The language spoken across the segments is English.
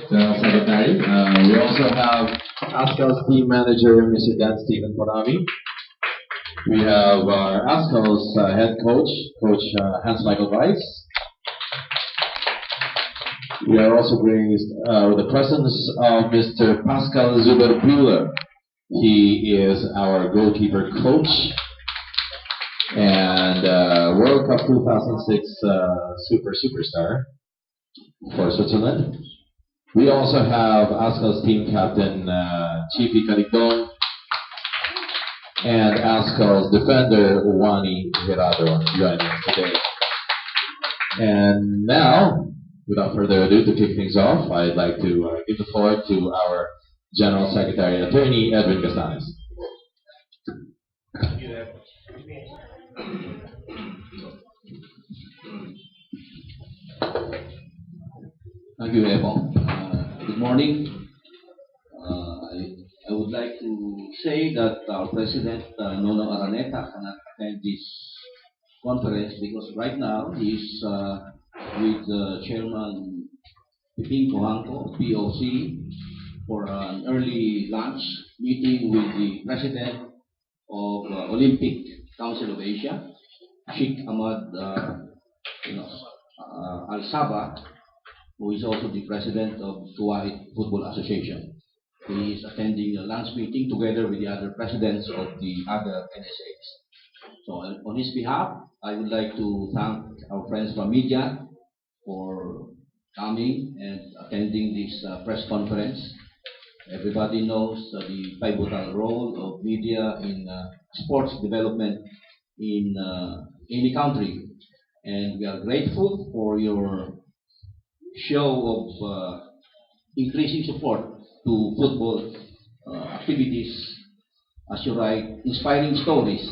General Secretary. We also have ASCAL's team manager, Mr. Dan Stephen Porami. We have our ASCAL's head coach, Coach Hans Michael Weiss. We are also bringing with the presence of Mr. Pascal Zuber-Buehler. He is our goalkeeper coach and World Cup 2006 superstar for Switzerland. We also have ASCAL's team captain, Chiefy Caligdon, and ASCAL's defender, Wani Hirado, joining us today. And now, without further ado, to kick things off, I'd like to give the floor to our General Secretary, Attorney Edwin Castanes. Thank you, Ed. Thank you, Ebon. Good morning. I would like to say that our President, Nono Araneta, cannot attend this conference because right now he is with Chairman Piping Pohanco, POC, for an early lunch meeting with the President of Olympic Council of Asia, Sheikh Ahmad Al-Sabah, who is also the President of Kuwait Football Association. He is attending a lunch meeting together with the other presidents of the other NSAs. So on his behalf, I would like to thank our friends from media for coming and attending this press conference. Everybody knows the pivotal role of media in sports development in any country. And we are grateful for your show of increasing support to football activities as you write inspiring stories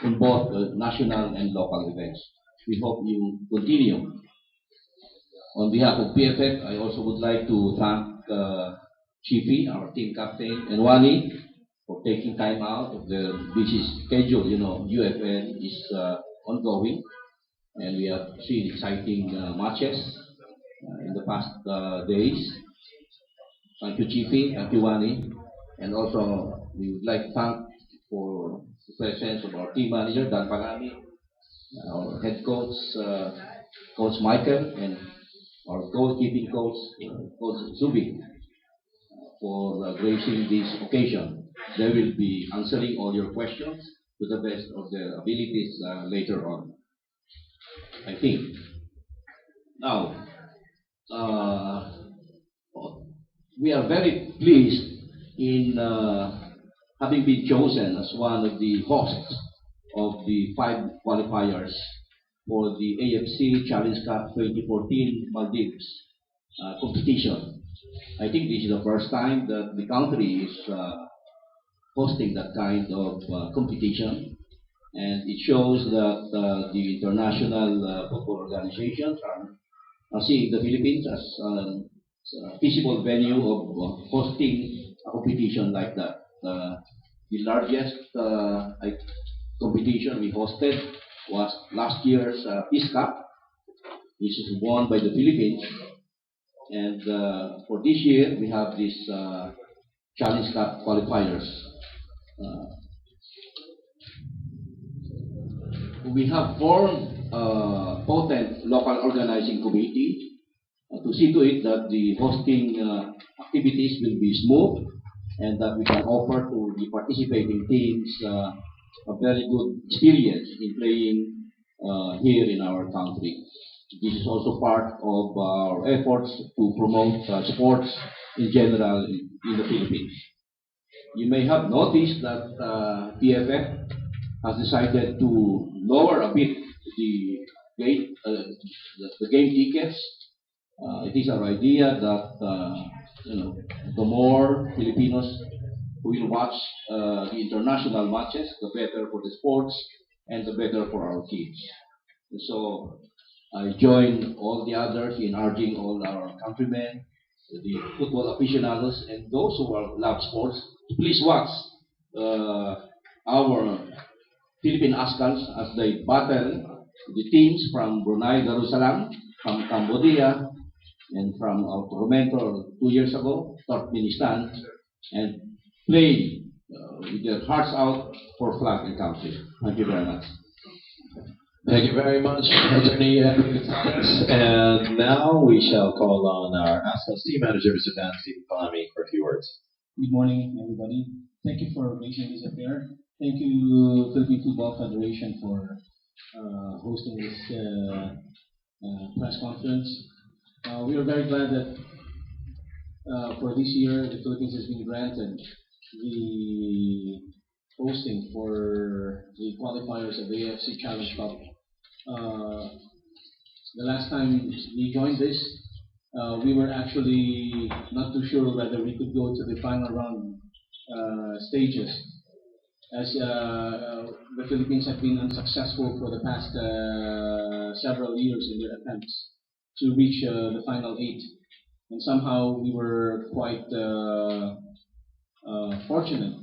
in both national and local events. We hope you continue. On behalf of PFF, I also would like to thank Chiefy, our team captain, and Wani for taking time out of their busy schedule. You know, UFN is ongoing, and we have seen exciting matches in the past days. Thank you, Chiefy. Thank you, Wani. And also, we would like to thank for the presence of our team manager, Dan Palami, our head coach, Coach Michael, and our goalkeeping coach, Coach Zubi, for gracing this occasion. They will be answering all your questions to the best of their abilities later on, I think. Now, we are very pleased in having been chosen as one of the hosts of the 5 qualifiers for the AFC Challenge Cup 2014 Maldives competition. I think this is the first time that the country is hosting that kind of competition, and it shows that the international football organizations are seeing the Philippines as a feasible venue of hosting a competition like that. The largest competition we hosted was last year's Peace Cup, which is won by the Philippines. And for this year, we have this Challenge Cup Qualifiers. We have formed a potent local organizing committee to see to it that the hosting activities will be smooth and that we can offer to the participating teams a very good experience in playing here in our country. This is also part of our efforts to promote sports in general in the Philippines. You may have noticed that PFF has decided to lower a bit the game tickets. It is our idea that the more Filipinos who will watch the international matches, the better for the sports and the better for our kids. And so I join all the others in urging all our countrymen, the football aficionados, and those who love sports to please watch our Philippine Ascals as they battle the teams from Brunei Darussalam, from Cambodia, and from Toronto 2 years ago, Turkmenistan, and played with their hearts out for flag and country. Thank you very much. Thank you very much, Attorney Edwin Thomas. And now we shall call on our ASCO's team manager, Mr. Dan Stephen Palami, for a few words. Good morning, everybody. Thank you for making this affair. Thank you, Philippine Football Federation, for hosting this press conference. We are very glad that for this year, the Philippines has been granted the hosting for the qualifiers of the AFC Challenge Cup. The last time we joined this, we were actually not too sure whether we could go to the final round stages, as the Philippines have been unsuccessful for the past several years in their attempts to reach the final 8. And somehow we were quite fortunate.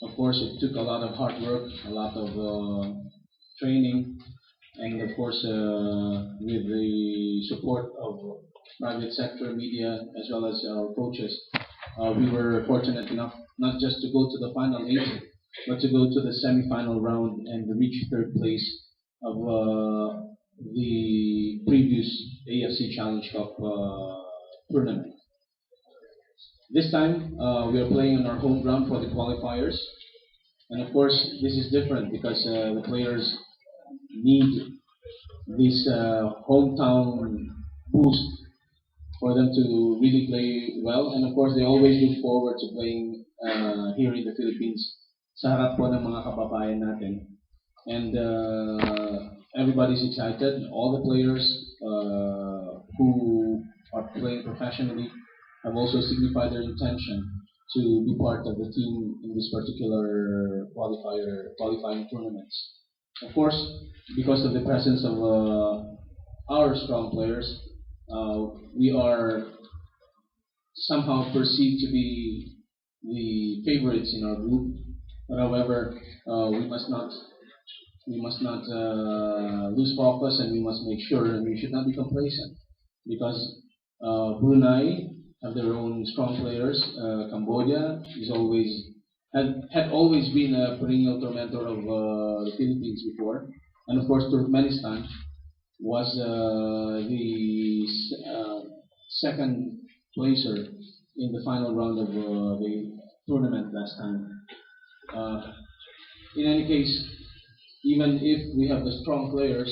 Of course, it took a lot of hard work, a lot of training, and of course with the support of private sector, media, as well as our coaches, we were fortunate enough not just to go to the final 8, but to go to the semi-final round and reach 3rd place of the previous AFC Challenge Cup tournament. This time, we are playing on our home ground for the qualifiers. And of course, this is different because the players need this hometown boost for them to really play well. And of course, they always look forward to playing here in the Philippines sa harap po ng mga kababayan natin. And everybody's excited. All the players who are playing professionally have also signified their intention to be part of the team in this particular qualifying tournaments. Of course, because of the presence of our strong players, we are somehow perceived to be the favorites in our group. But however, we must not lose focus, and we must make sure, and we should not be complacent, because Brunei have their own strong players. Cambodia had always been a perennial tormentor of the Philippines before, and of course Turkmenistan was the second placer in the final round of the tournament last time. In any case, even if we have the strong players,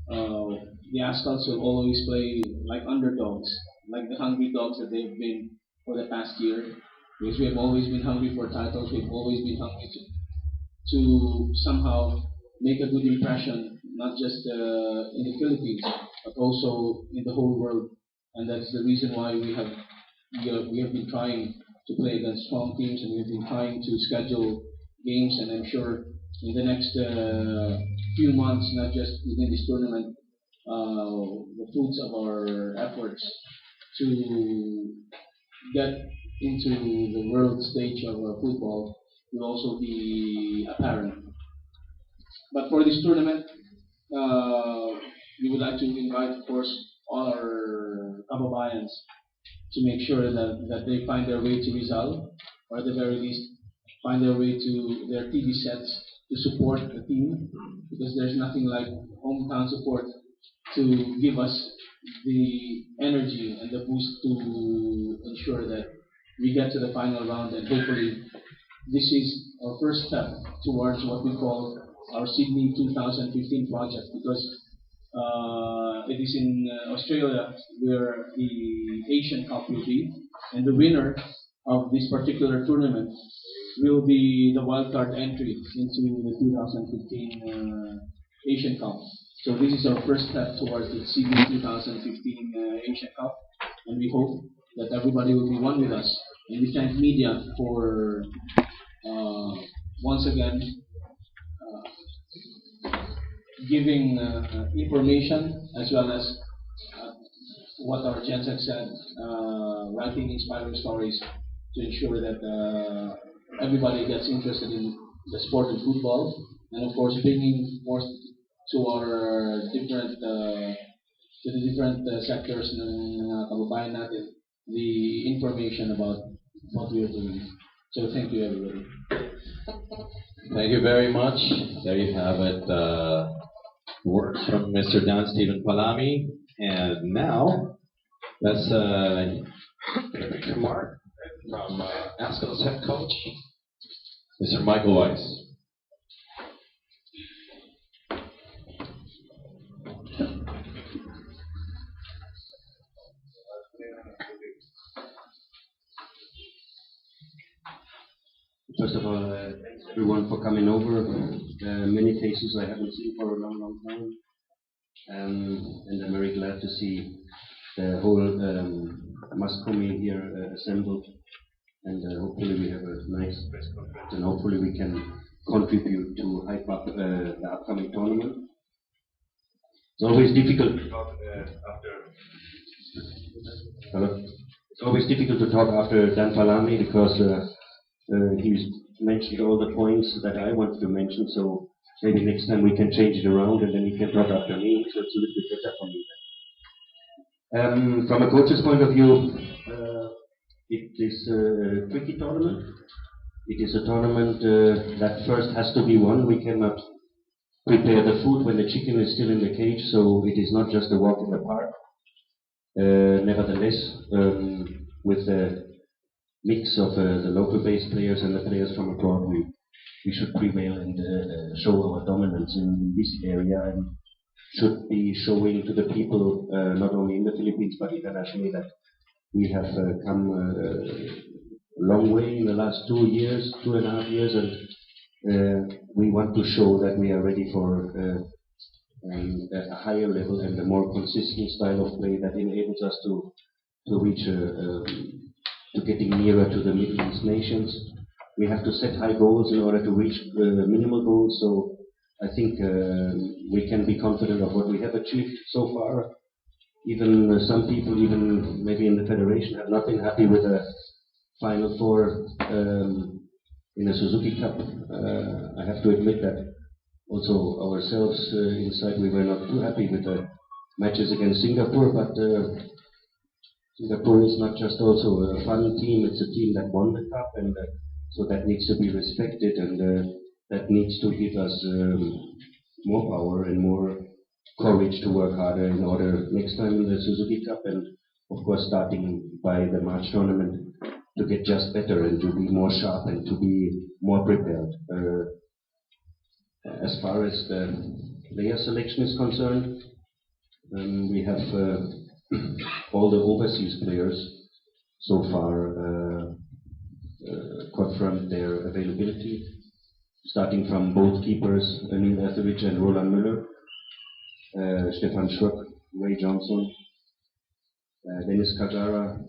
the Aztals will always play like underdogs, like the hungry dogs that they've been for the past year. Because we have always been hungry for titles, we've always been hungry to somehow make a good impression, not just in the Philippines, but also in the whole world. And that's the reason why we have been trying to play against strong teams, and we've been trying to schedule games, and I'm sure in the next few months, not just within this tournament, the fruits of our efforts to get into the world stage of football will also be apparent. But for this tournament, we would like to invite, of course, all our kababayans to make sure that they find their way to Rizal, or at the very least, find their way to their TV sets to support the team, because there's nothing like hometown support to give us the energy and the boost to ensure that we get to the final round, and hopefully this is our first step towards what we call our Sydney 2015 project, because it is in Australia where the Asian Cup will be, and the winner of this particular tournament will be the wildcard entry into the 2015 Asian Cup. So this is our first step towards the Sydney 2015 Asian Cup, and we hope that everybody will be one with us. And we thank media for once again giving information, as well as what our gents have said, writing inspiring stories to ensure that everybody gets interested in the sport of football, and of course bringing more to our different to the different sectors ng mga kababayan natin the information about what we are doing. So thank you everybody. Thank you very much. There you have it. Words from Mr. Dan Stephen Palami. And now, let's get a remark from ASCO's head coach, Mr. Michael Weiss. First of all, thanks everyone for coming over. Many faces I haven't seen for a long, long time. And I'm very glad to see the whole Mascomi here assembled. And hopefully we have a nice press conference and hopefully we can contribute to hype up the upcoming tournament. It's always difficult to talk It's always difficult to talk after Dan Palami because he's mentioned all the points that I wanted to mention, so maybe next time we can change it around and then he can talk after me, so it's a little bit better for me. From a coach's point of view, it is a tricky tournament. It is a tournament that first has to be won. We cannot prepare the food when the chicken is still in the cage, so it is not just a walk in the park. Nevertheless, with the mix of the local-based players and the players from abroad, we should prevail and show our dominance in this area and should be showing to the people, not only in the Philippines but internationally, that we have come a long way in the last 2 years, 2.5 years, and we want to show that we are ready for a higher level and a more consistent style of play that enables us to reach to getting nearer to the Middle East nations. We have to set high goals in order to reach minimal goals, so I think we can be confident of what we have achieved so far. Even some people, even maybe in the federation, have not been happy with the Final Four in the Suzuki Cup. I have to admit that also ourselves inside we were not too happy with the matches against Singapore, but Singapore is not just also a fun team, it's a team that won the cup, and so that needs to be respected, and that needs to give us more power and more courage to work harder in order next time in the Suzuki Cup, and of course starting by the March tournament, to get just better and to be more sharp and to be more prepared. As far as the player selection is concerned, we have all the overseas players so far confirmed their availability, starting from both keepers, Anil Etheridge and Roland Müller, Stefan Schrock, Ray Johnson, Dennis Kagara,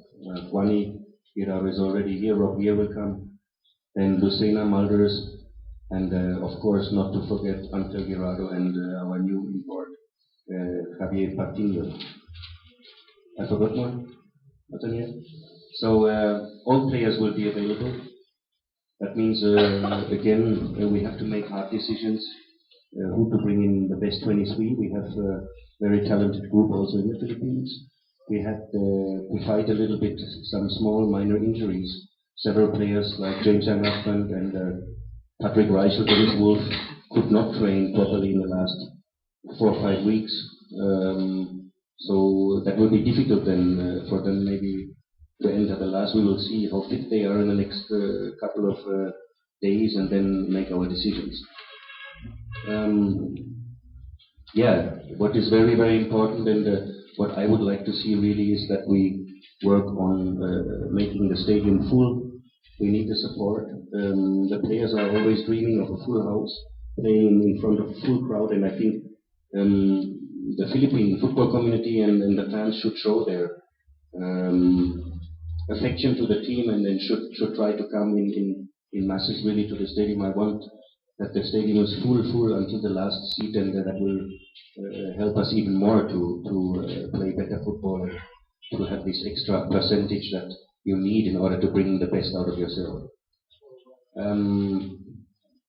Kwani Girard is already here, Rob Gear will come, and Lucena Mulders, and of course not to forget Ante Girardo and our new import, Javier Patiño. I forgot one? So all players will be available. That means again we have to make hard decisions who to bring in the best 23. We have a very talented group also in the Philippines. We had to fight a little bit some small minor injuries. Several players like James Husband and Patrick Reichel, Dennis Wolf, could not train properly in the last 4 or 5 weeks. So that will be difficult then for them maybe to enter the last. We will see how fit they are in the next couple of days and then make our decisions. What is very, very important and what I would like to see really is that we work on making the stadium full. We need the support. The players are always dreaming of a full house, playing in front of a full crowd, and I think the Philippine football community and the fans should show their affection to the team and then should try to come in masses really to the stadium. I want that the stadium is full until the last seat, and that will help us even more to play better football and to have this extra percentage that you need in order to bring the best out of yourself.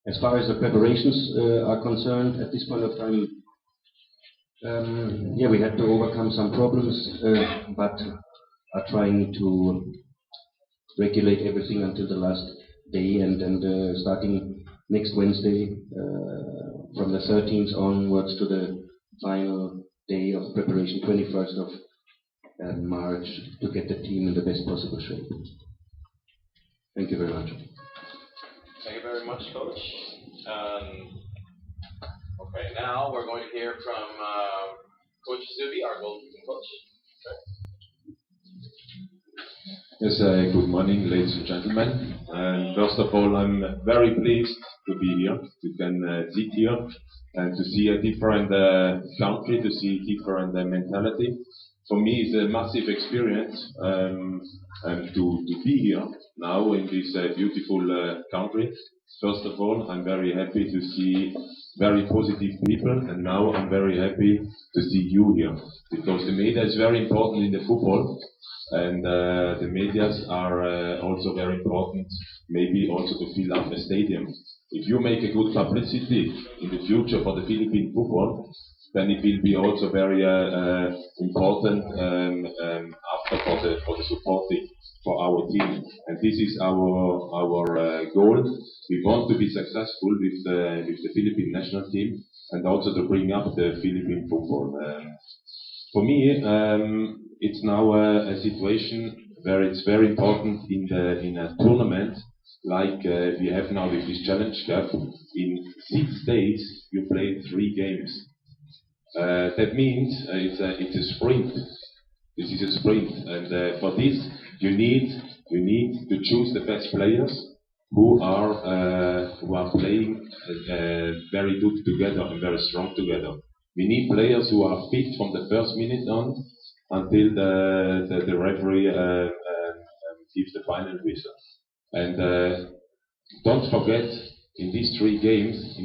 As far as the preparations are concerned, at this point of time, Yeah, we had to overcome some problems, but are trying to regulate everything until the last day, and starting next Wednesday, from the 13th onwards to the final day of preparation, 21st of March, to get the team in the best possible shape. Thank you very much. Thank you very much, Coach. Okay, now we're going to hear from Coach Zubi, our goalkeeping coach. Yes, good morning, ladies and gentlemen. And first of all, I'm very pleased to be here, to can sit here and to see a different country, to see different mentality. For me, it's a massive experience to be here now in this beautiful country. First of all, I'm very happy to see very positive people, and now I'm very happy to see you here, because the media is very important in the football. And the medias are also very important, maybe also to fill up the stadium. If you make a good publicity in the future for the Philippine football, then it will be also very important after for the supporting for our team. And this is our goal. We want to be successful with the Philippine national team, and also to bring up the Philippine football. For me, it's now a situation where it's very important in a tournament like we have now with this Challenge Cup. In 6 days, you play 3 games. That means it's a sprint. This is a sprint, and for this you need to choose the best players who are playing very good together and very strong together. We need players who are fit from the first minute on until the referee gives the final whistle. And don't forget, in these 3 games,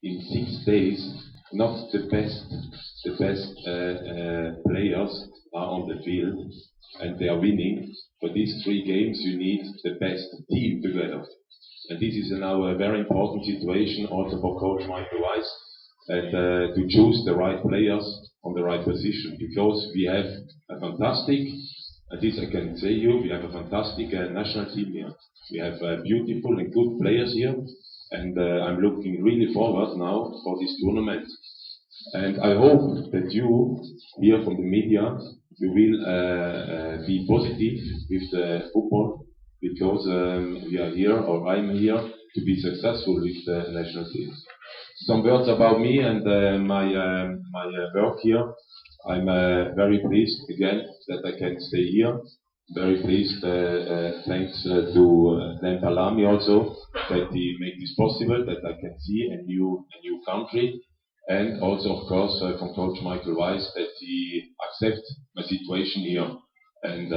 in 6 days, not the best players are on the field and they are winning. For these 3 games, you need the best team together. And this is now a very important situation also for Coach Michael Weiss, and to choose the right players on the right position, because we have a fantastic, and this I can say you, we have a fantastic national team here. We have beautiful and good players here, and I'm looking really forward now for this tournament. And I hope that you, here from the media, you will be positive with the football, because we are here, or I'm here, to be successful with the national team. Some words about me and my work here. I'm very pleased again that I can stay here. Very pleased, thanks to Dan Palami also, that he made this possible, that I can see a new country. And also, of course, from Coach Michael Weiss, that he accepts my situation here. And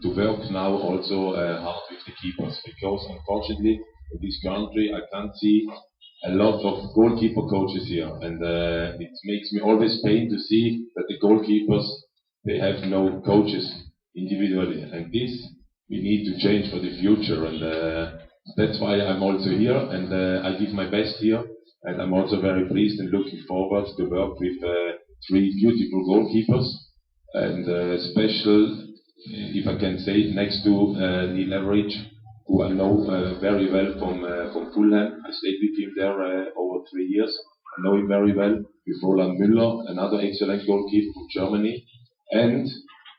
to work now also hard with the keepers, because unfortunately in this country I can't see a lot of goalkeeper coaches here, and it makes me always pain to see that the goalkeepers, they have no coaches individually, and this we need to change for the future. And that's why I'm also here, and I give my best here, and I'm also very pleased and looking forward to work with 3 beautiful goalkeepers, and special, if I can say, next to Neil Average, who I know very well from Fulham. I stayed with him there over 3 years. I know him very well. With Roland Müller, another excellent goalkeeper from Germany, and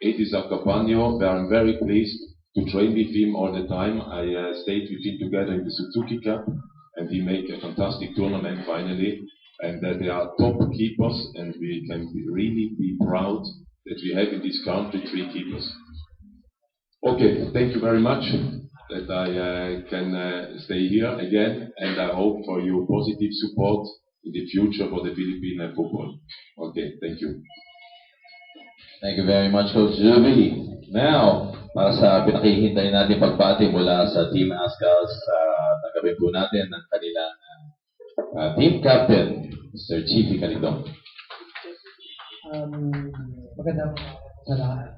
Edis Acapagno, where I'm very pleased to train with him all the time. I stayed with him together in the Suzuki Cup, and we make a fantastic tournament finally. And they are top keepers, and we can really be proud that we have in this country 3 keepers. Okay, thank you very much that I can stay here again, and I hope for your positive support in the future for the Philippine football. Okay, thank you. Thank you very much, Coach Zubi. Now, para sa pinakihintay natin pagbati mula sa Team Ascals, tanggapin po natin ang kanilang team captain, Mr. Chiefy Calidong. Magandang sa lahat.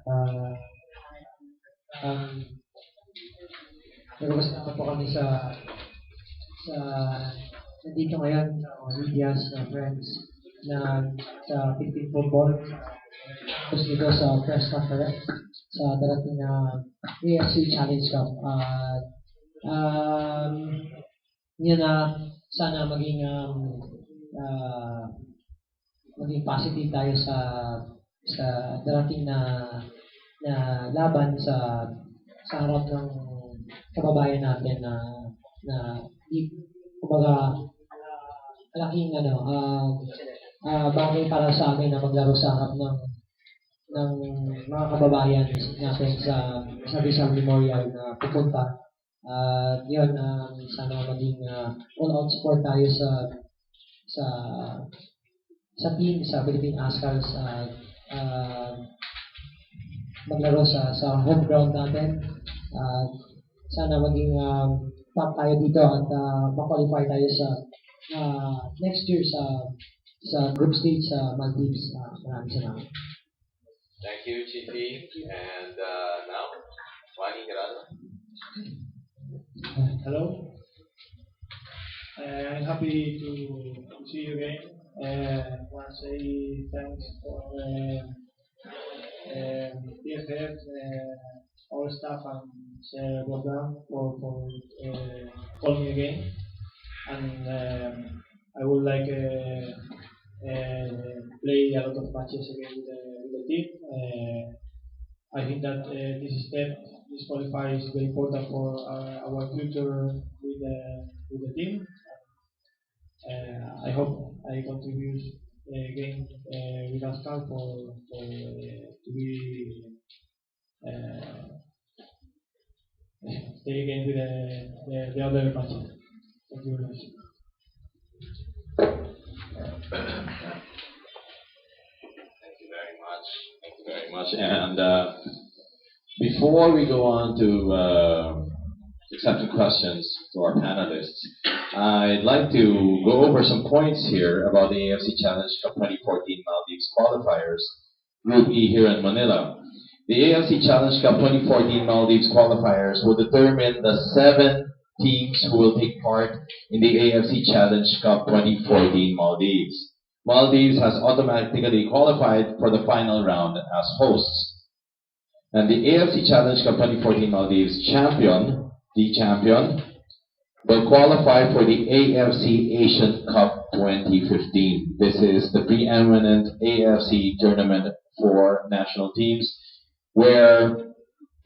Nagpapasalamat po kami sa nandito ngayon, media, friends, na sa Philippine Football. Tapos dito sa press conference sa darating na AFC Challenge Cup. Yun na sana maging positive tayo sa darating na laban sa harap ng kababayan natin na kumbaga malaking bagay para sa amin na maglaro sa harap ng mga kababayan natin sa Rizal Memorial na pupunta. Yun, sana maging all-out support tayo sa team, sa Philippine Ascals, maglaro sa home ground natin. Sana maging top tayo dito at ma-qualify tayo sa next year sa group stage sa Maldives. Maraming salamat. Thank you, GP. And now, Juani Gerardo. Hello. I'm happy to see you again. I want to say thanks for PFF, all staff, and Sir Bogdan for calling me again. And I would like play a lot of matches again with the team. I think that this qualifier is very important for our future with the team. I hope I contribute again with Pascal to be stay again with the other matches. Thank you very much. Thank you very much. Thank you very much. And before we go on to accepting questions to our panelists, I'd like to go over some points here about the AFC Challenge Cup 2014 Maldives qualifiers, Group E here in Manila. The AFC Challenge Cup 2014 Maldives qualifiers will determine the 7 teams who will take part in the AFC Challenge Cup 2014 Maldives. Maldives has automatically qualified for the final round as hosts. And the AFC Challenge Cup 2014 Maldives champion, will qualify for the AFC Asian Cup 2015. This is the preeminent AFC tournament for national teams, where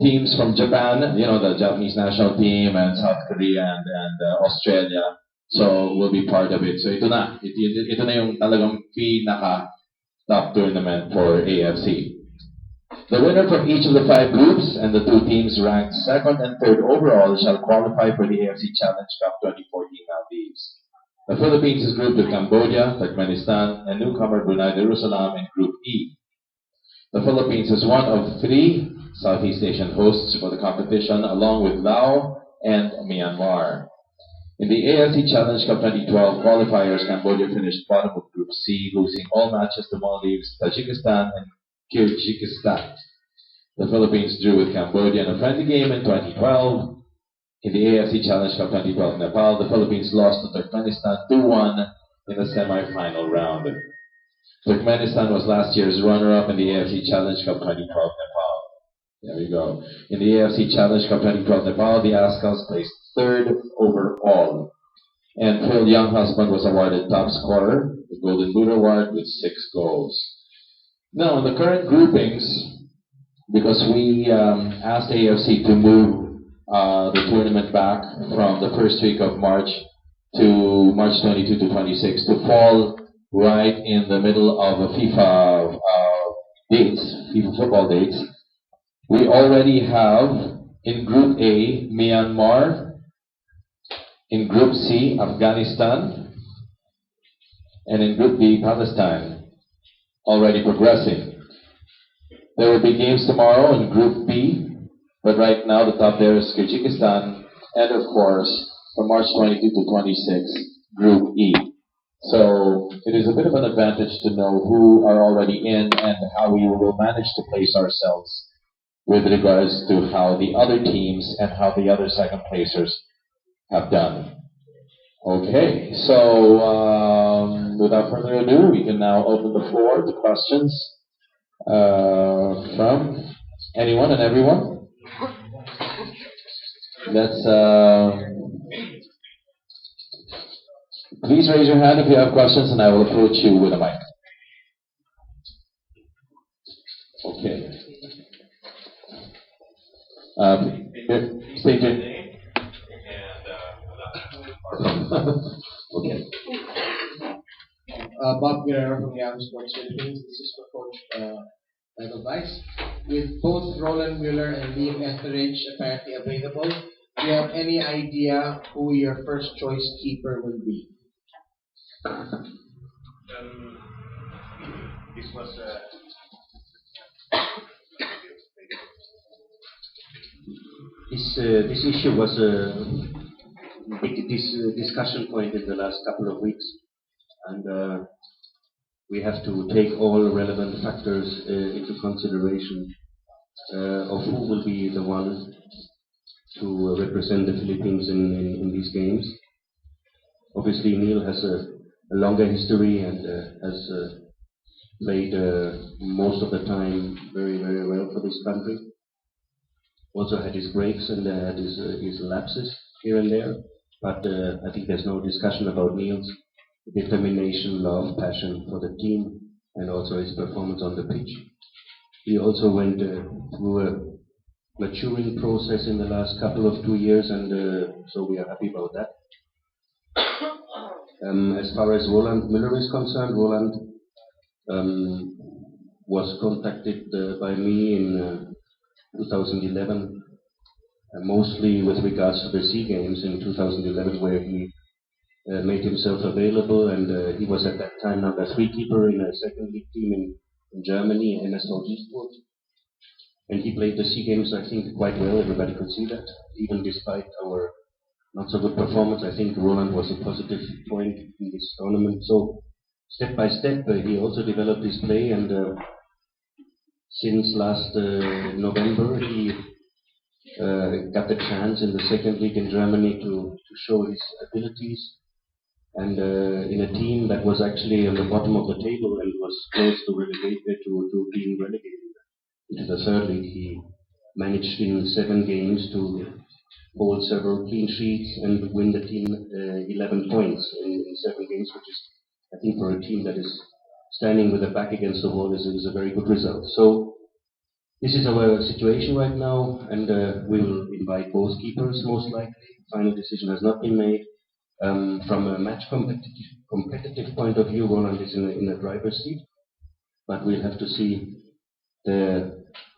teams from Japan, the Japanese national team, and South Korea and Australia, so will be part of it. So ito na yung talagang pinaka-top tournament for AFC. The winner from each of the 5 groups and the 2 teams ranked 2nd and 3rd overall shall qualify for the AFC Challenge Cup 2014 Maldives. The Philippines is grouped with Cambodia, Turkmenistan, and newcomer Brunei Darussalam in Group E. The Philippines is one of 3 Southeast Asian hosts for the competition, along with Laos and Myanmar. In the AFC Challenge Cup 2012 qualifiers, Cambodia finished bottom of Group C, losing all matches to Maldives, Tajikistan, and Kyrgyzstan. The Philippines drew with Cambodia in a friendly game in 2012. In the AFC Challenge Cup 2012 Nepal, the Philippines lost to Turkmenistan 2-1 in the semi-final round. Turkmenistan was last year's runner-up in the AFC Challenge Cup 2012 Nepal. There we go. In the AFC Challenge Cup 2012 Nepal, the Ascals placed 3rd overall. And Phil Younghusband was awarded top scorer, the Golden Boot Award, with 6 goals. Now, in the current groupings, because we asked AFC to move the tournament back from the first week of March to March 22 to 26 to fall right in the middle of the FIFA football dates, we already have in Group A, Myanmar, in Group C, Afghanistan, and in Group B, Palestine, already progressing. There will be games tomorrow in Group B, but right now the top there is Kyrgyzstan, and of course, from March 22 to 26, Group E. So it is a bit of an advantage to know who are already in and how we will manage to place ourselves with regards to how the other teams and how the other second placers have done. Okay, so without further ado, we can now open the floor to questions from anyone and everyone. Let's please raise your hand if you have questions, and I will approach you with a mic. Okay. State your name. Okay. Bob Guerrero from Yahoo Sports Philippines. This is for Coach Michael Vice. With both Roland Mueller and Liam Etheridge apparently available, do you have any idea who your first choice keeper will be? This was this issue was a big discussion point in the last couple of weeks, and we have to take all relevant factors into consideration of who will be the one to represent the Philippines in these games. Obviously, Neil has a longer history and has played most of the time very, very well for this country. Also had his breaks and had his lapses here and there, but I think there's no discussion about Neil's determination, love, passion for the team, and also his performance on the pitch. He also went through a maturing process in the last couple of 2 years, and so we are happy about that. As far as Roland Müller is concerned, Roland was contacted by me in 2011, mostly with regards to the SEA Games in 2011, where he made himself available, and he was at that time number 3 keeper in a second league team in Germany, MSV Duisburg. And he played the SEA Games, I think, quite well. Everybody could see that, even despite our not so good performance. I think Roland was a positive point in this tournament. So step by step, he also developed his play, and since last November, he got the chance in the second league in Germany to show his abilities. And in a team that was actually on the bottom of the table and was close to being relegated into the third league, he managed in 7 games to hold several clean sheets and win the team 11 points in 7 games, which is, I think, for a team that is standing with the back against the wall, is a very good result. So this is our situation right now, and we will invite both keepers most likely. Final decision has not been made. From a match competitive point of view, Roland is in the driver's seat, but we'll have to see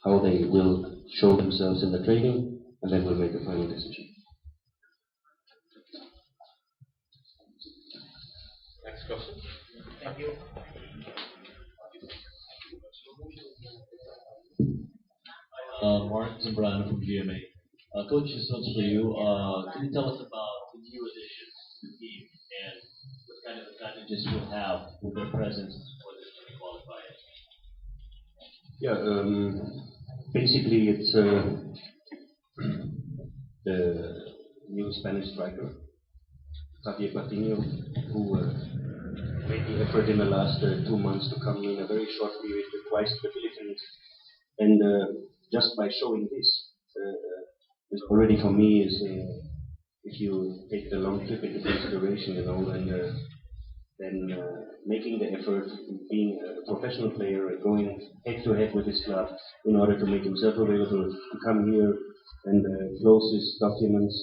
how they will show themselves in the training, and then we'll make a final decision. Next question. Thank you. Mark Zambrano from GMA. Coach, this one's for you. Can you tell us about the new additions to the team and what kind of advantages you'll have with their presence for this qualifier? Yeah, basically it's the new Spanish striker, Javier Patiño, who made the effort in the last 2 months to come in a very short period twice to the Philippines. And just by showing this, is already for me is if you take the long trip into consideration, and then making the effort, being a professional player, and going head to head with his club in order to make himself available to come here and close his documents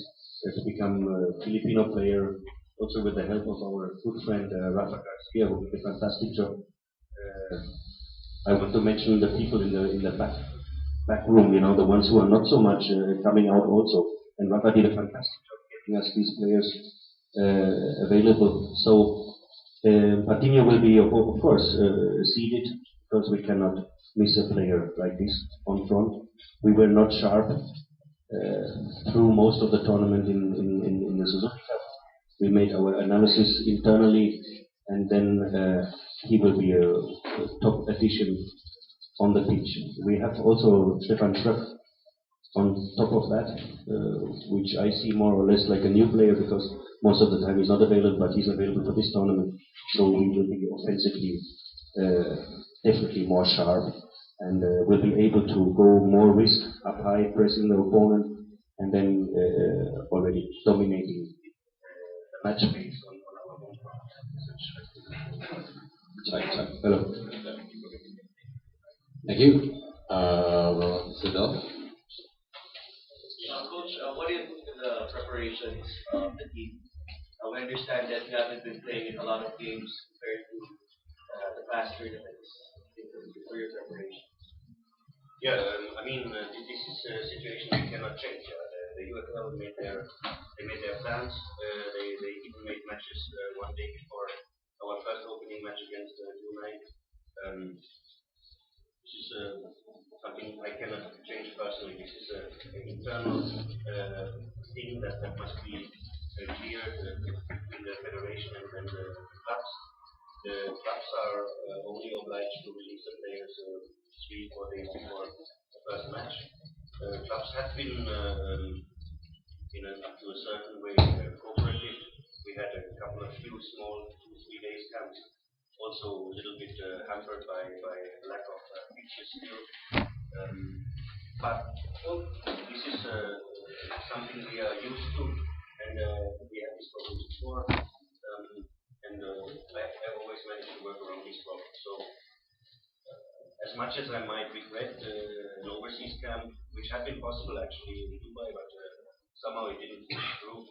to become a Filipino player, also with the help of our good friend Rafa Garcia, who did a fantastic job. I want to mention the people in the back room, the ones who are not so much coming out also. And Rafa did a fantastic job getting us these players available. So Patiño will be, of course, seeded, because we cannot miss a player like this on front. We were not sharp through most of the tournament in the Suzuki Cup. We made our analysis internally, and then he will be a top addition on the pitch. We have also Stefan Schröck on top of that, which I see more or less like a new player because most of the time he's not available, but he's available for this tournament. So we will be offensively definitely more sharp and will be able to go more risk up high, pressing the opponent, and then already dominating the match based on our own ground. Hello. Thank you. Sidolf. Coach, what do you think of the preparations of the team? We understand that you haven't been playing in a lot of games compared to the past tournaments for your preparation. Yeah, this is a situation we cannot change. The UFL made their plans. They even made matches one day before our first opening match against Brunei. This is something I cannot change personally. This is an internal thing that must be cleared between the federation and the clubs. The clubs are only obliged to release the players 3-4 days before the first match. Clubs have been, up to a certain way, cooperative. We had a couple of few small 2-3 days camps, also a little bit hampered by lack of pitches still. But this is something we are used to, and we have this problem before. I've always managed to work around this problem. So, as much as I might regret an overseas camp, which had been possible actually in Dubai, but somehow it didn't push through,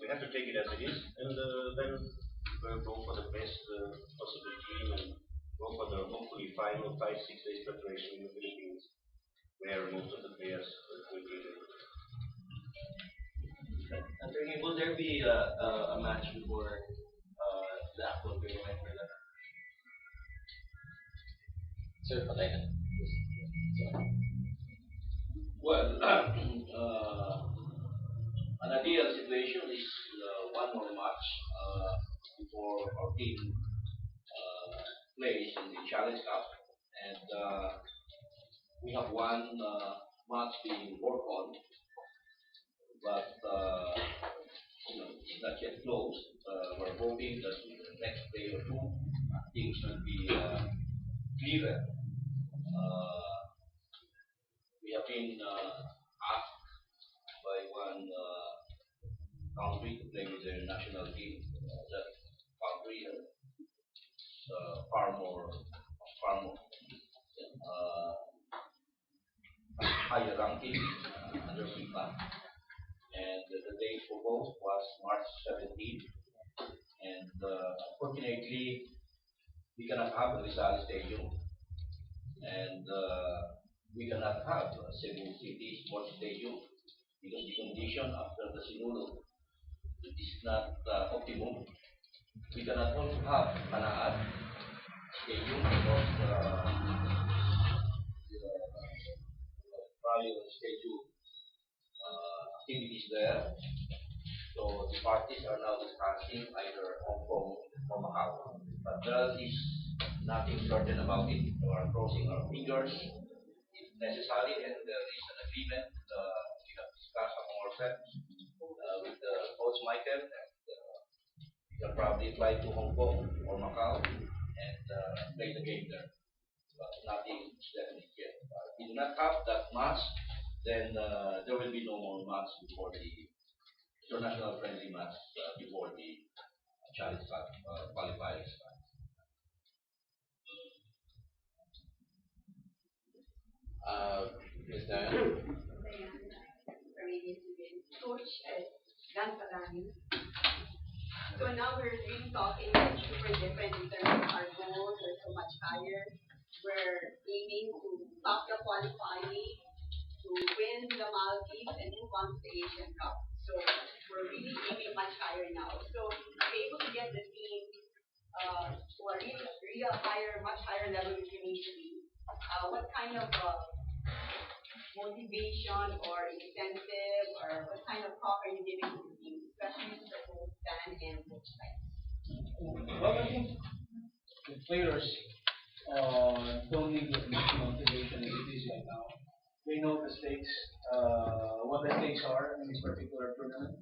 we have to take it as it is, and then go for the best possible team and go for the hopefully final 5-6 days preparation in the Philippines, where most of the players will be there. Anthony, will there be a match before the actual tournament for that? Sir, patay na. Well, an ideal situation is one more match before our team plays in the Challenge Cup, and we have one match being worked on, but it's not yet closed. We're hoping that in the next day or two, things will be clearer. We have been asked by one country to play with their national team. That country is far more higher ranking under FIFA. And the date for both was March 17th. And unfortunately, we cannot have the Rizal Stadium. And we cannot have Cebu City Sports Stadium because the condition after the Sinulo is not optimum. We cannot also have Manaat Stadium because the prior schedule activities there. So the parties are now discussing either Hong Kong or Macau. But there is nothing certain about it. We are crossing our fingers. If necessary, and there is an agreement we have discussed among ourselves with Coach Michael, and we can probably fly to Hong Kong or Macau and play the game there. But nothing is definite yet. If we do not have that match, then there will be no more match before the international friendly match before the Challenge Cup qualifiers. Ms. Diane? Coach Dan Palami. So now we're really talking like super different in terms of our goals are so much higher. We're aiming to top the qualifying, to win the Maldives and move on to the Asian Cup. So we're really aiming much higher now. So to be able to get the team to a real higher, much higher level which we need to be, what kind of motivation or incentive or what kind of talk are you giving to the team, especially to both Dan and Coach Mike? Well, I think the players don't need as much motivation as it is right now. They know the stakes, what the stakes are in this particular tournament.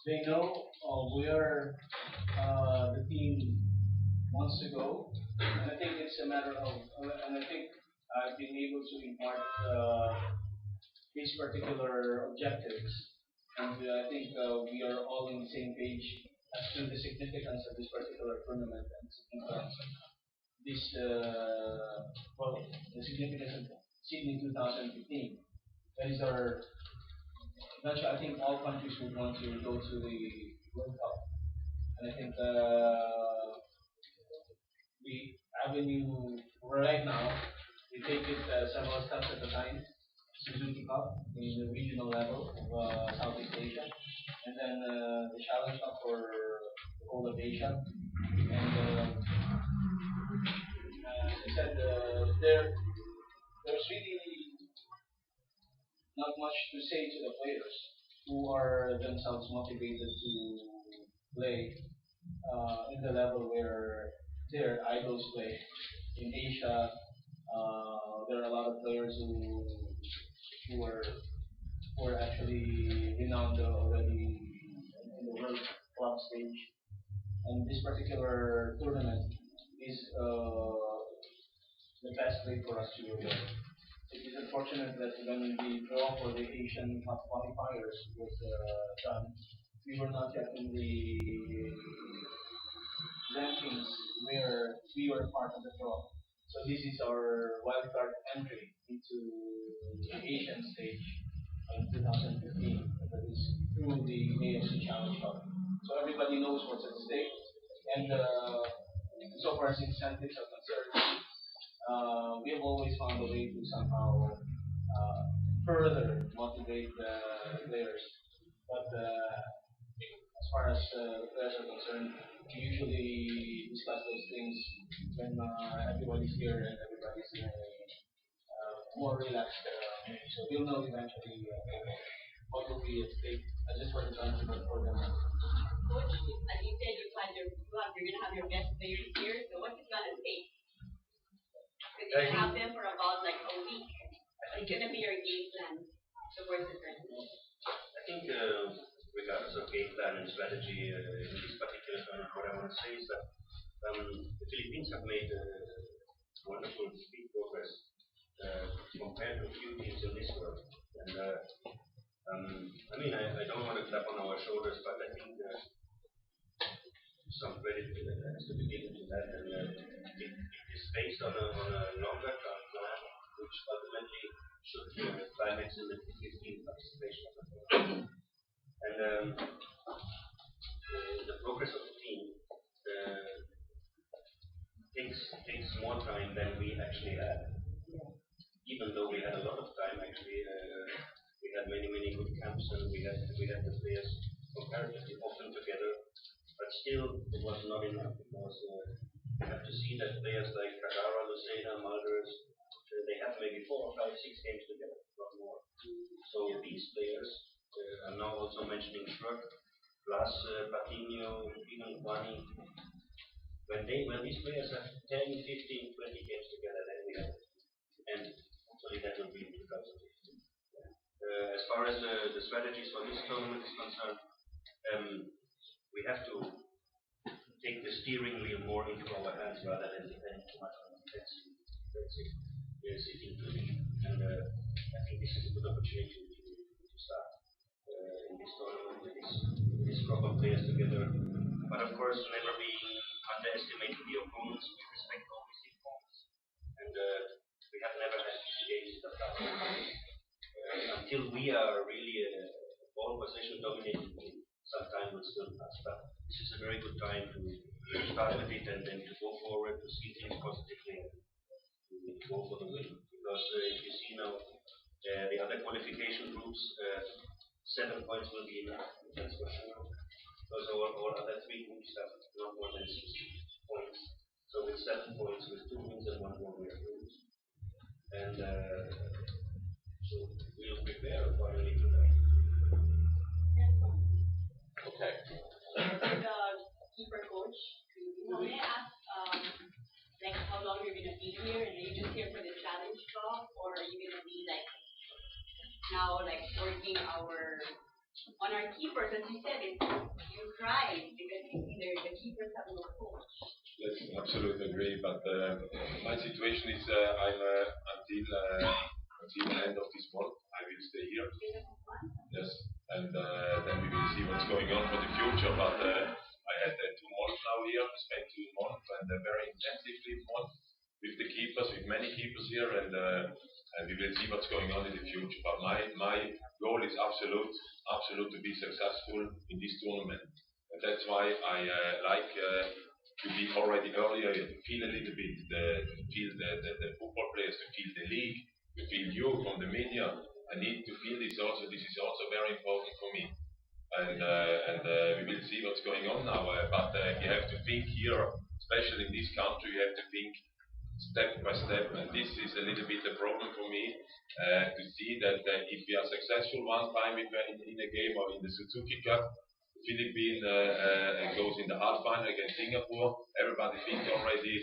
They know where the team wants to go, and I think it's a matter of, and I think I've been able to impart these particular objectives, and I think we are all on the same page as to the significance of this particular tournament and significance of this, well, the significance of Sydney 2015. That is our, eventually I think all countries would want to go to the World Cup. And I think the avenue right now, we take it several steps at a time. Suzuki Cup in the regional level of Southeast Asia, and then the Challenge Cup for the whole of Asia. And as I said, there's really not much to say to the players who are themselves motivated to play in the level where their idols play. In Asia, there are a lot of players who are actually renowned already in the World Club stage. And this particular tournament is the best way for us to go there. It is unfortunate that when the draw for the Asian Cup Qualifiers was done, we were not yet in the rankings where we were part of the draw. So this is our wildcard entry into the Asian stage in 2015. That is through the AFC Challenge Cup. So everybody knows what's at stake. And so far as incentives are concerned, we have always found a way to somehow further motivate the players. But as far as the players are concerned, we usually discuss those things when everybody's here and everybody's in a more relaxed so we'll know eventually what will be at stake. I just wanted to answer that for them. Coach, as you said, you're going to have your best players here, so what's it going to take? Because you're going to have them for about like a week. What's going to be your game plan towards the tournament? I think regardless of game plan and strategy in this particular tournament, what I want to say is that the Philippines have made wonderful speed progress compared to a few teams in this world. And I mean, I don't want to clap on our shoulders, but I think some credit has to be given to that. And it is based on a longer term plan, which ultimately should climax in the 15 participation of the tournament. And the progress of the team takes more time than we actually had. Even though we had a lot of time, actually, we had many good camps, and we had the players comparatively often together. But still, it was not enough because you have to see that players like Kagara, Lucena, Malders, they have maybe 4 or 5, 6 games together, not more. So these players, I'm now also mentioning Schröck, plus Patiño, even Guani. When these players have 10, 15, 20 games together, then we have it. And hopefully that will be in 2015. As far as the strategies for this tournament is concerned, we have to take the steering wheel more into our hands rather than depending too much on the defensive sitting position. And I think this is a good opportunity to start in this tournament with these proper players together. But of course, never be underestimating the opponents. We respect always the opponents. And we have never had games in the past. Until we are really a ball possession dominating team, some time will still pass. But this is a very good time to start with it and then to go forward, to see things positively and to go for the win. Because if you see now the other qualification groups, 7 points will be enough, that's for sure. Because all other 3 groups have not more than 60 points. So with 7 points, with 2 wins and 1 draw, we are good. And so we'll prepare accordingly to that. Okay. The keeper coach, may I ask like how long you're going to be here, and are you just here for the challenge cup, or are you going to be like now like working on our keepers, as you said, you cried because either the keepers have no coach. Yes, absolutely agree. But my situation is until the end of this month, I will stay here. Yes, and then we will see what's going on for the future. But I had 2 months now here, spent 2 months, and very intensively month with the keepers, with many keepers here, and we will see what's going on in the future. But my goal is absolute to be successful in this tournament, and that's why I like to be already earlier, to feel a little bit, to feel the football players, to feel the league, to feel you from the media. I need to feel this also. This is also very important for me. And we will see what's going on now. But you have to think here, especially in this country, you have to think step by step. And this is a little bit a problem for me to see that if we are successful one time in a game or in the Suzuki Cup, Philippines goes in the half final against Singapore. Everybody thinks already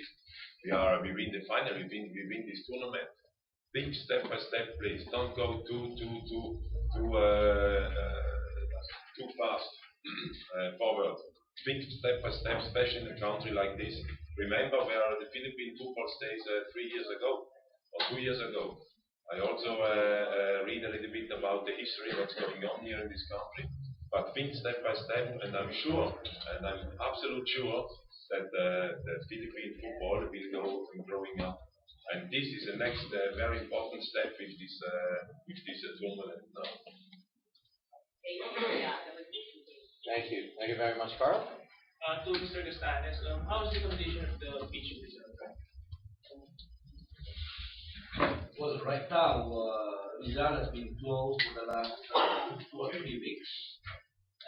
we win the final, we win this tournament. Think step by step, please. Don't go too fast forward. Think step by step, especially in a country like this. Remember where the Philippine football stays 3 years ago or 2 years ago. I also read a little bit about the history, what's going on here in this country. But think step by step, and I'm sure, and I'm absolutely sure that the Philippine football will go growing up. And this is the next very important step with this tournament now. Thank you. Thank you very much, Carl. To Mr. Castanes, how is the condition of the pitch in this event? Well, right now, Rizal has been closed for the last 2 or 3 weeks,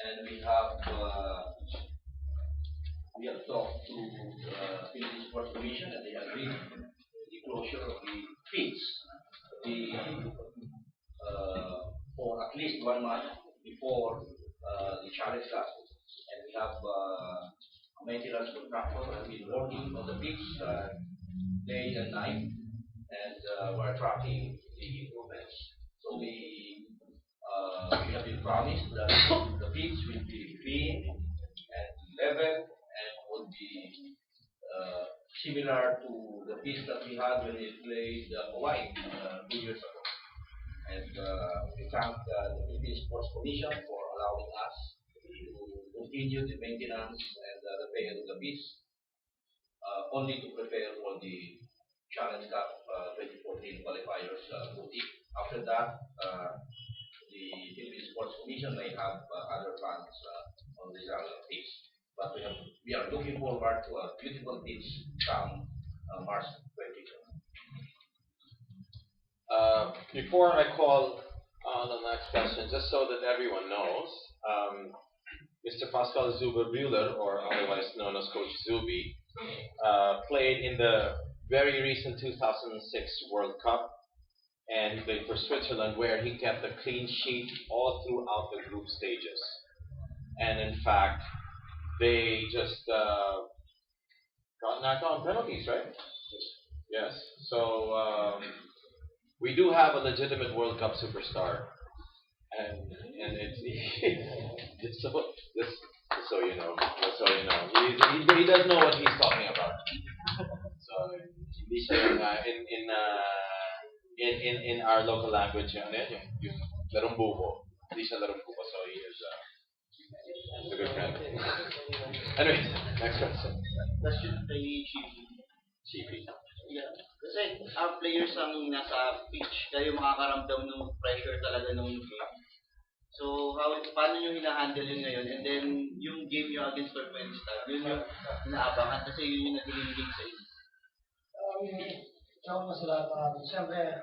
and we have talked to the Philippine Sports Commission, and they agreed the closure of the pitch for at least 1 month before the Challenge Cup. And we have a maintenance contractor who has been working on the pitch day and night, and we're tracking the improvements. So we have been promised that the pitch will be clean and level and would be similar to the pitch that we had when we played Hawaii 2 years ago. And we thank the Philippine Sports Commission for allowing us to continue the maintenance and the repair of the pitch, only to prepare for the Challenge Cup 2014 qualifiers boutique. After that, the Philippine Sports Commission may have other plans on this pitch. But we are looking forward to a beautiful pitch come March 22. Before I call on the next question, just so that everyone knows, Mr. Pascal Zuber Buehler, or otherwise known as Coach Zuby, played in the very recent 2006 World Cup and played for Switzerland, where he kept a clean sheet all throughout the group stages. And in fact, they just got knocked on penalties, right? Yes. So we do have a legitimate World Cup superstar, and it's just so you know, he does know what he's talking about. So in our local language, yung larong bubo, hindi siya larong bubo, so he is he's a good friend. Anyways, next question. Question kay CP. Yeah. Kasi ang players ang nasa pitch, kayo makakaramdam ng pressure talaga ng game. So, paano nyo hinahandle yun ngayon? And then, yung game nyo against Turkmenistan, yun yung inaabangan kasi yun yung nag-lingig sa inyo. Ako masalamat kami. Siyempre,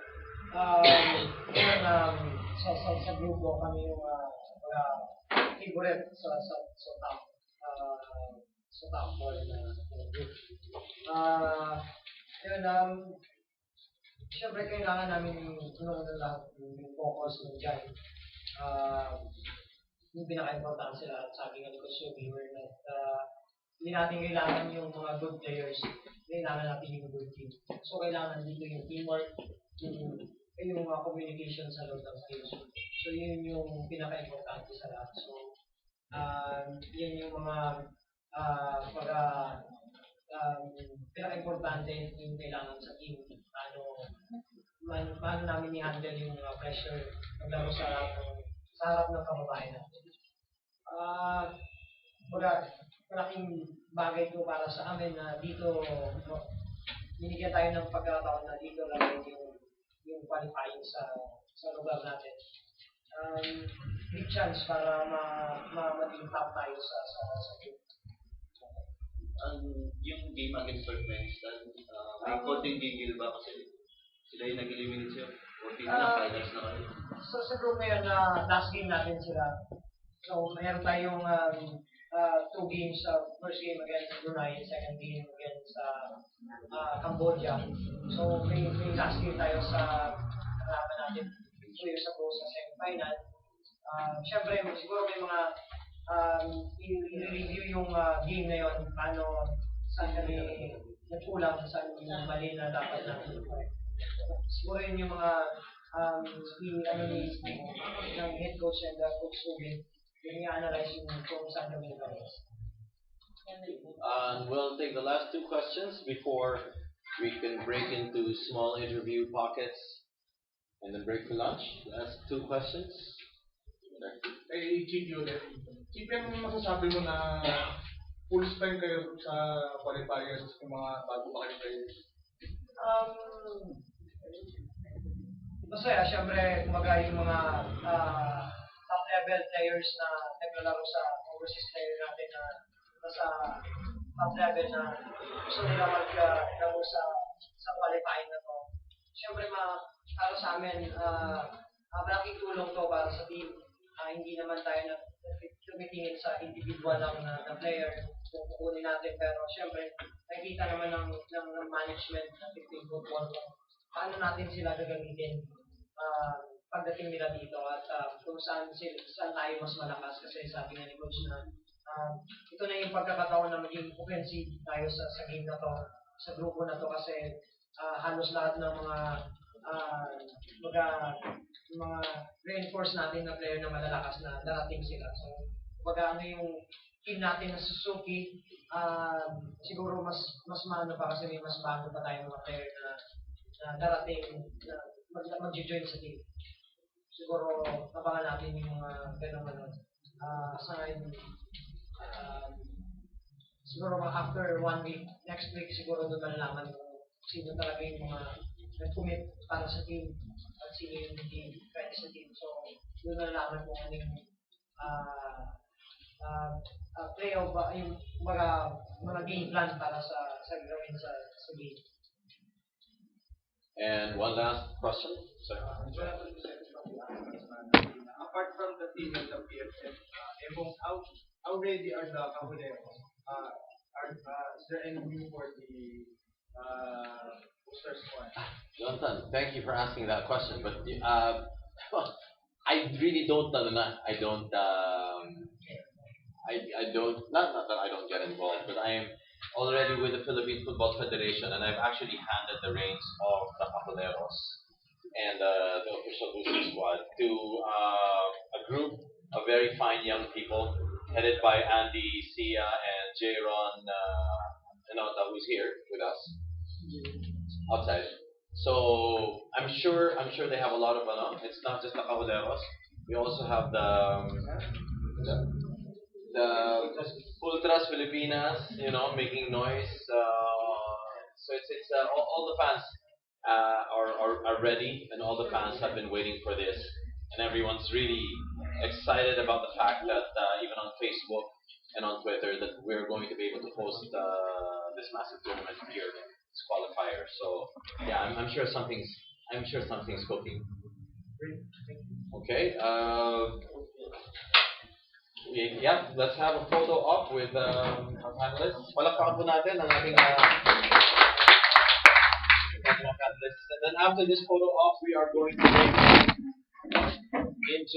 sa grupo kami yung mga favorite sa top 4 na group. Siyempre kailangan namin unang-una lahat yung focus ng dyan. Yung pinaka-importante lahat, sabi nga ni Coach Yubi, hindi natin kailangan yung mga good players, kailangan natin yung good team. So kailangan dito yung teamwork, yung yung communication sa loob ng team. So yun yung pinaka-importante sa lahat. So yun yung mga pinaka-importante yung kailangan sa team. Paano namin i-handle yung pressure paglaro sa harap ng kababayan natin. Malaking bagay ito para sa amin na dito binigyan tayo ng pagkakataon na dito lang yung qualifying sa lugar natin. Big chance para maging top tayo sa team. Yung game against Turkmenistan, may konting gigil ba kasi sila yung nag-eliminate siya? O team na finals na kayo? So sa group ngayon, last game natin sila. So mayroon tayong 2 games. First game against Brunei, second game against Cambodia. So may last game tayo sa kalaban natin 2 years ago sa semi-final. Siyempre, siguro may mga i-review yung game na yun, saan kami nagkulang, saan yung mali na dapat natin. Siguro yun yung mga ng head coach and coach Ruben, yung i-analyze yung kung saan kami nagkulang. We'll take the last 2 questions before we can break into small interview pockets and then break for lunch. Last 2 questions. Kay Chief ulit. Chief, yung masasabi mo na full strength kayo sa qualifiers ng mga bago pa kayo players? Masaya, syempre, kumaga yung mga top level players na naglalaro sa overseas player natin na nasa top level na gusto nila maglaro sa qualifying na to. Syempre, para sa amin, malaking tulong to para sa team. Hindi naman tayo tumitingin sa individual lang na player kung kukunin natin, pero syempre nakikita naman ng management ng Philippine Football paano natin sila gagamitin pagdating nila dito at kung saan tayo mas malakas, kasi sabi nga ni Coach na ito na yung pagkakataon na maging offensive tayo sa game na to, sa grupo na to, kasi halos lahat ng mga reinforce natin na player na malalakas na darating sila. So, kumbaga yung team natin na Suzuki, siguro mas maano pa kasi may mas bago pa tayong mga player na darating na mag-join sa team. Siguro abangan natin yung mga ganun aside. Siguro after 1 week, next week siguro doon malalaman kung sino talaga yung mga nag-commit para sa team at sino yung hindi pwede sa team. So, doon malalaman kung ano yung playoff, yung mga game plan para sa gawin sa game. And one last question. Sorry. Apart from the team and the PFF, how ready are the Cabuleros? Is there any new for the booster squad? Jonathan, thank you for asking that question. But I really don't. Not that I don't get involved, but I am already with the Philippine Football Federation, and I've actually handed the reins of the Caballeros and the official booster squad to a group of very fine young people headed by Andy Sia and Jayron Inota, who's here with us outside. So I'm sure they have a lot of it's not just the Caballeros. We also have the Ultras Filipinas, making noise. So it's all the fans are ready, and all the fans have been waiting for this, and everyone's really excited about the fact that even on Facebook and on Twitter that we're going to be able to host this massive tournament here, this qualifier. So yeah, I'm sure something's cooking. Okay. Yeah, let's have a photo op with our panelists. Palakpakan po natin ang ating panelists. And then after this photo op, we are going to go into